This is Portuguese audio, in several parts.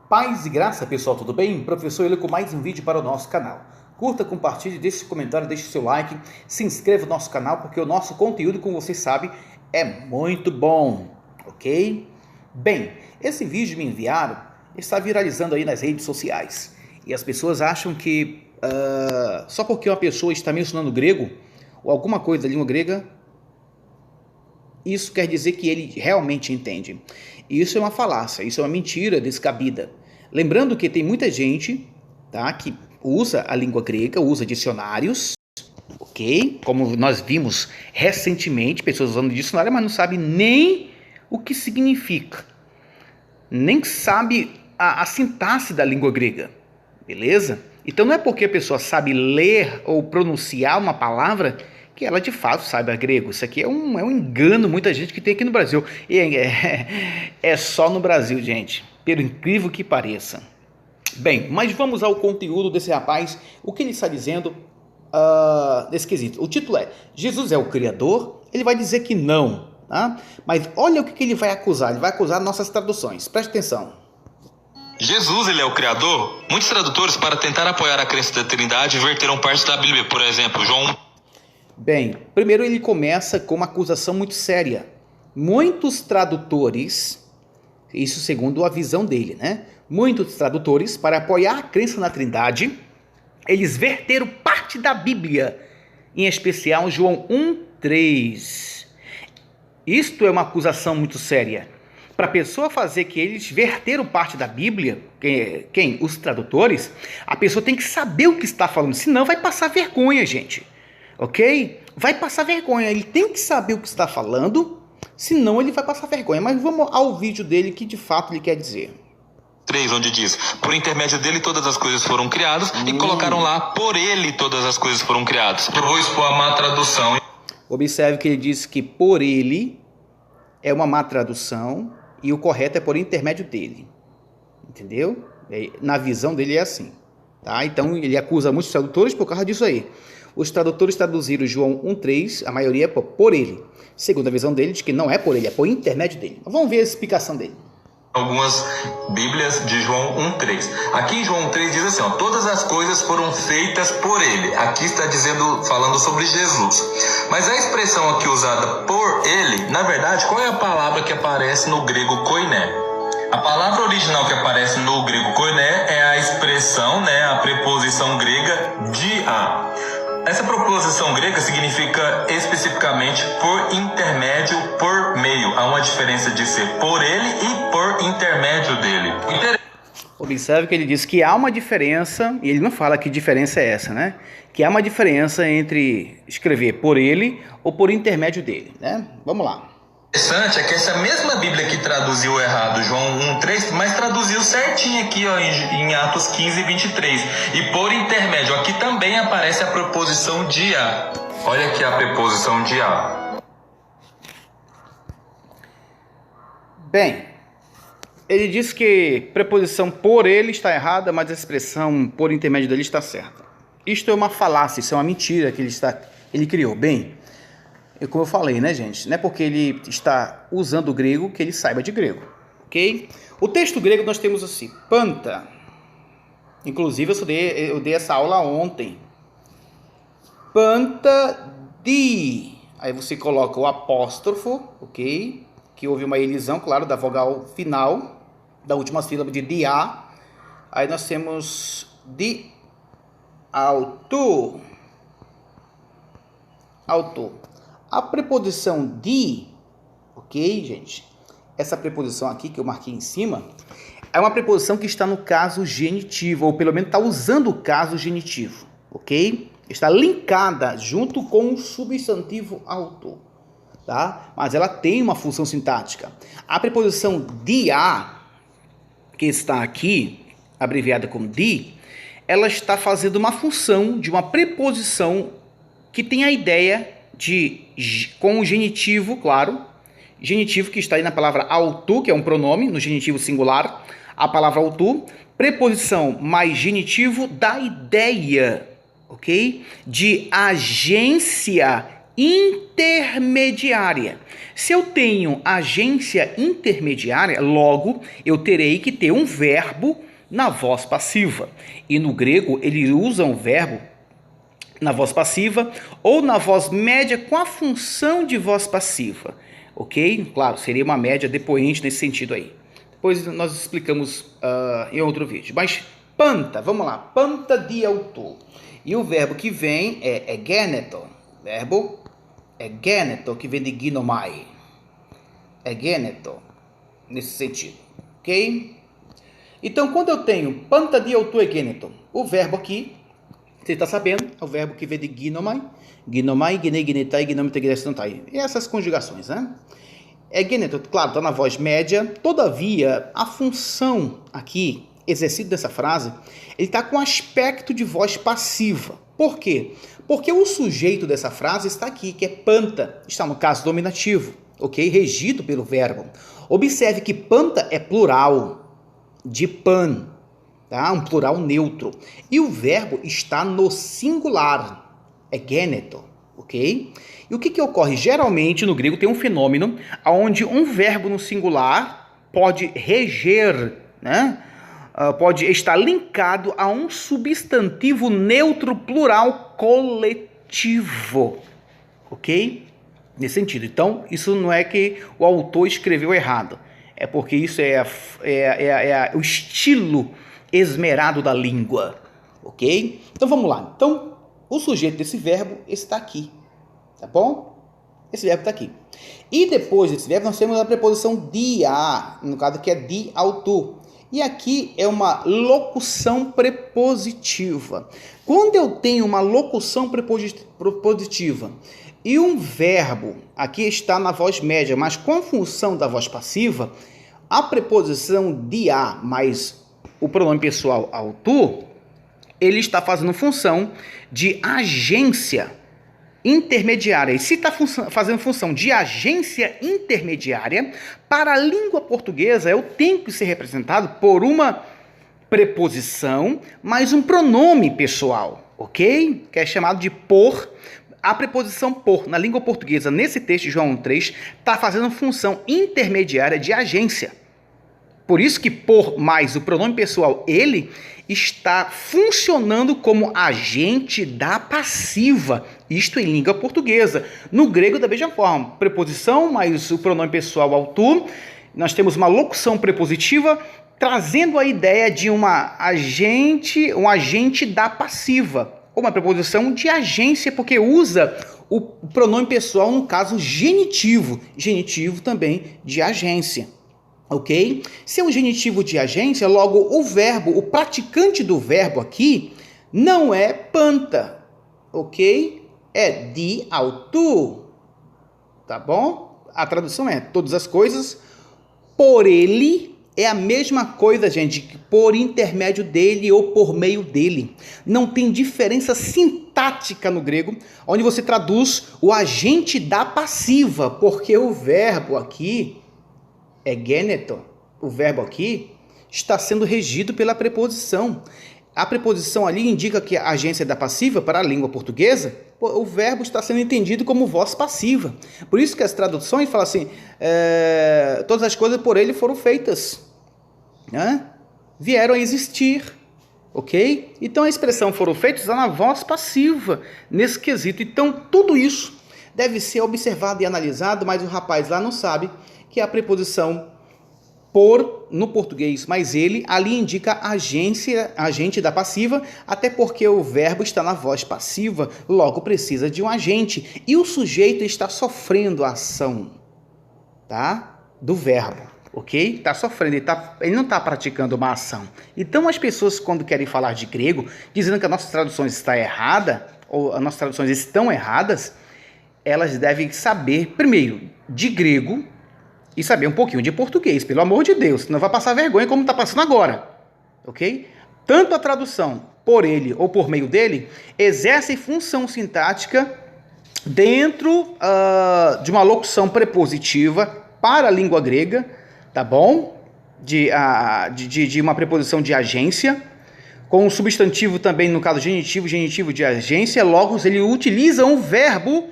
Paz e graça, pessoal, tudo bem? Professor Ele com mais um vídeo para o nosso canal. Curta, compartilhe, deixe seu comentário, deixe seu like, se inscreva no nosso canal, porque o nosso conteúdo, como vocês sabem, é muito bom, ok? Bem, esse vídeo me enviaram, está viralizando aí nas redes sociais. E as pessoas acham que só porque uma pessoa está mencionando grego, ou alguma coisa da língua grega, isso quer dizer que ele realmente entende. E isso é uma falácia, isso é uma mentira descabida. Lembrando que tem muita gente, tá, que usa a língua grega, usa dicionários, ok? Como nós vimos recentemente, pessoas usando dicionário, mas não sabem nem o que significa. Nem sabe a sintaxe da língua grega, beleza? Então não é porque a pessoa sabe ler ou pronunciar uma palavra que ela de fato saiba grego. Isso aqui é um engano, muita gente que tem aqui no Brasil. E é só no Brasil, gente, pelo incrível que pareça. Bem, mas vamos ao conteúdo desse rapaz, o que ele está dizendo nesse quesito. O título é: Jesus é o Criador? Ele vai dizer que não, tá? Mas olha o que ele vai acusar, ele vai acusar nossas traduções, preste atenção. Jesus, ele é o Criador? Muitos tradutores, para tentar apoiar a crença da Trindade, verteram partes da Bíblia, por exemplo, João. Bem, primeiro ele começa com uma acusação muito séria. Muitos tradutores, isso segundo a visão dele, né? Muitos tradutores, para apoiar a crença na Trindade, eles verteram parte da Bíblia, em especial João 1:3. Isto é uma acusação muito séria. Para a pessoa fazer que eles verteram parte da Bíblia, quem? Os tradutores, a pessoa tem que saber o que está falando, senão vai passar vergonha, gente. Ok? Vai passar vergonha, ele tem que saber o que está falando, senão ele vai passar vergonha. Mas vamos ao vídeo dele, que de fato ele quer dizer. 3, onde diz: por intermédio dele todas as coisas foram criadas, e colocaram lá: por ele todas as coisas foram criadas. Eu vou expor a má tradução. Observe que ele diz que por ele é uma má tradução, e o correto é por intermédio dele. Entendeu? Na visão dele é assim. Tá? Então ele acusa muitos tradutores por causa disso aí. Os tradutores traduziram João 1:3, a maioria é por ele. Segundo a visão dele, diz que não é por ele, é por intermédio dele. Vamos ver a explicação dele. Algumas Bíblias de João 1:3. Aqui em João 1:3 diz assim, ó: todas as coisas foram feitas por ele. Aqui está dizendo, falando sobre Jesus. Mas a expressão aqui usada por ele, na verdade, qual é a palavra que aparece no grego koiné? A palavra original que aparece no grego koiné é a expressão, a preposição grega dia. Essa preposição grega significa especificamente por intermédio, por meio. Há uma diferença de ser por ele e por intermédio dele. Observe que ele diz que há uma diferença, e ele não fala que diferença é essa, né? Que há uma diferença entre escrever por ele ou por intermédio dele, né? Vamos lá. O interessante é que essa mesma Bíblia que traduziu errado João 1:3, mas traduziu certinho aqui, ó, em Atos 15:23. E por intermédio, aqui também aparece a preposição dia. Olha aqui a preposição dia. Bem, ele diz que preposição por ele está errada, mas a expressão por intermédio dele está certa. Isto é uma falácia, isso é uma mentira que ele criou. Bem, como eu falei, né, gente? Não é porque ele está usando o grego que ele saiba de grego, ok? O texto grego nós temos assim, panta. Inclusive eu dei essa aula ontem. Panta di. Aí você coloca o apóstrofo, ok? Que houve uma elisão, claro, da vogal final, da última sílaba de dia. Aí nós temos di auto. Autor. A preposição de, ok, gente? Essa preposição aqui que eu marquei em cima é uma preposição que está no caso genitivo, ou pelo menos está usando o caso genitivo, ok? Está linkada junto com o substantivo autor, tá? Mas ela tem uma função sintática. A preposição dia, que está aqui, abreviada como di, ela está fazendo uma função de uma preposição que tem a ideia com o genitivo, claro, genitivo que está aí na palavra autor, que é um pronome, no genitivo singular, a palavra autor, preposição mais genitivo da ideia, ok? De agência intermediária. Se eu tenho agência intermediária, logo eu terei que ter um verbo na voz passiva. E no grego eles usam o verbo na voz passiva ou na voz média com a função de voz passiva. Ok? Claro, seria uma média depoente nesse sentido aí. Depois nós explicamos em outro vídeo. Mas panta, vamos lá. Panta de autor. E o verbo que vem é egeneto. Verbo egeneto, que vem de ginomai. Egeneto, nesse sentido. Ok? Então, quando eu tenho panta de autor egeneto, o verbo aqui, você está sabendo, é o verbo que vem de ginomai. Ginomai, gine, ginetai, ginomite, ginestantai. E essas conjugações, né? Egeneto, claro, está na voz média. Todavia, a função aqui, exercida dessa frase, ele está com aspecto de voz passiva. Por quê? Porque o sujeito dessa frase está aqui, que é panta, está no caso dominativo, ok? Regido pelo verbo. Observe que panta é plural de pan, tá? Um plural neutro. E o verbo está no singular, egeneto, ok? E o que ocorre? Geralmente no grego tem um fenômeno onde um verbo no singular pode reger, né? Pode estar linkado a um substantivo neutro plural coletivo, ok? Nesse sentido. Então, isso não é que o autor escreveu errado, é porque isso é o estilo esmerado da língua, ok? Então, vamos lá. Então, o sujeito desse verbo está aqui, tá bom? Esse verbo está aqui. E depois desse verbo, nós temos a preposição dia, no caso que é de autor. E aqui é uma locução prepositiva. Quando eu tenho uma locução prepositiva e um verbo, aqui está na voz média, mas com a função da voz passiva, a preposição dia mais o pronome pessoal autor, ele está fazendo função de agência intermediária. E se está fazendo função de agência intermediária, para a língua portuguesa, eu tenho que ser representado por uma preposição mais um pronome pessoal, ok? Que é chamado de por. A preposição por, na língua portuguesa, nesse texto de João 3, está fazendo função intermediária de agência. Por isso que por mais o pronome pessoal ele está funcionando como agente da passiva, isto em língua portuguesa. No grego da mesma forma, preposição mais o pronome pessoal autor, nós temos uma locução prepositiva trazendo a ideia de um agente da passiva, ou uma preposição de agência, porque usa o pronome pessoal no caso genitivo também de agência. Ok? Se é um genitivo de agência, logo o verbo, o praticante do verbo aqui, não é panta, ok? É de autor, tá bom? A tradução é todas as coisas por ele, é a mesma coisa, gente, por intermédio dele ou por meio dele. Não tem diferença sintática no grego, onde você traduz o agente da passiva, porque o verbo aqui egeneto, o verbo aqui, está sendo regido pela preposição. A preposição ali indica que a agência é da passiva para a língua portuguesa, o verbo está sendo entendido como voz passiva. Por isso que as traduções falam assim, todas as coisas por ele foram feitas, né? Vieram a existir, ok? Então a expressão foram feitas está na voz passiva, nesse quesito. Então tudo isso deve ser observado e analisado, mas o rapaz lá não sabe que a preposição por, no português, mas ele, ali indica agente da passiva, até porque o verbo está na voz passiva, logo precisa de um agente, e o sujeito está sofrendo a ação, tá? Do verbo, ok? Está sofrendo, ele não está praticando uma ação. Então as pessoas, quando querem falar de grego, dizendo que as nossas traduções estão erradas, ou as nossas traduções estão erradas, elas devem saber, primeiro, de grego, e saber um pouquinho de português, pelo amor de Deus, não vai passar vergonha como está passando agora, ok? Tanto a tradução por ele ou por meio dele exerce função sintática dentro de uma locução prepositiva para a língua grega, tá bom? De uma preposição de agência, com um substantivo também, no caso genitivo de agência, logo ele utiliza um verbo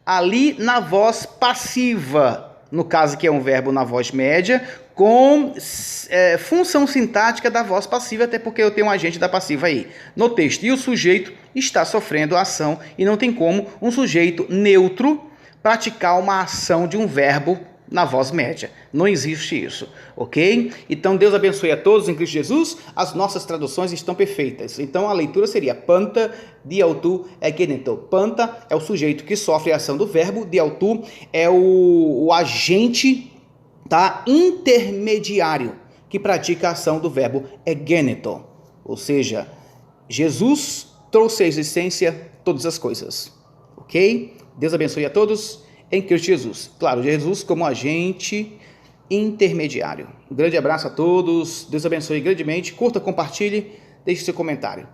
ali na voz passiva, no caso que é um verbo na voz média, com função sintática da voz passiva, até porque eu tenho um agente da passiva aí no texto. E o sujeito está sofrendo a ação e não tem como um sujeito neutro praticar uma ação de um verbo na voz média. Não existe isso, ok? Então, Deus abençoe a todos em Cristo Jesus. As nossas traduções estão perfeitas. Então, a leitura seria panta diautu egeneto. Panta é o sujeito que sofre a ação do verbo. Diautu é o agente, tá, intermediário que pratica a ação do verbo egeneto. Ou seja, Jesus trouxe à existência todas as coisas, ok? Deus abençoe a todos em Cristo Jesus. Claro, Jesus como agente intermediário. Um grande abraço a todos. Deus abençoe grandemente. Curta, compartilhe, deixe seu comentário.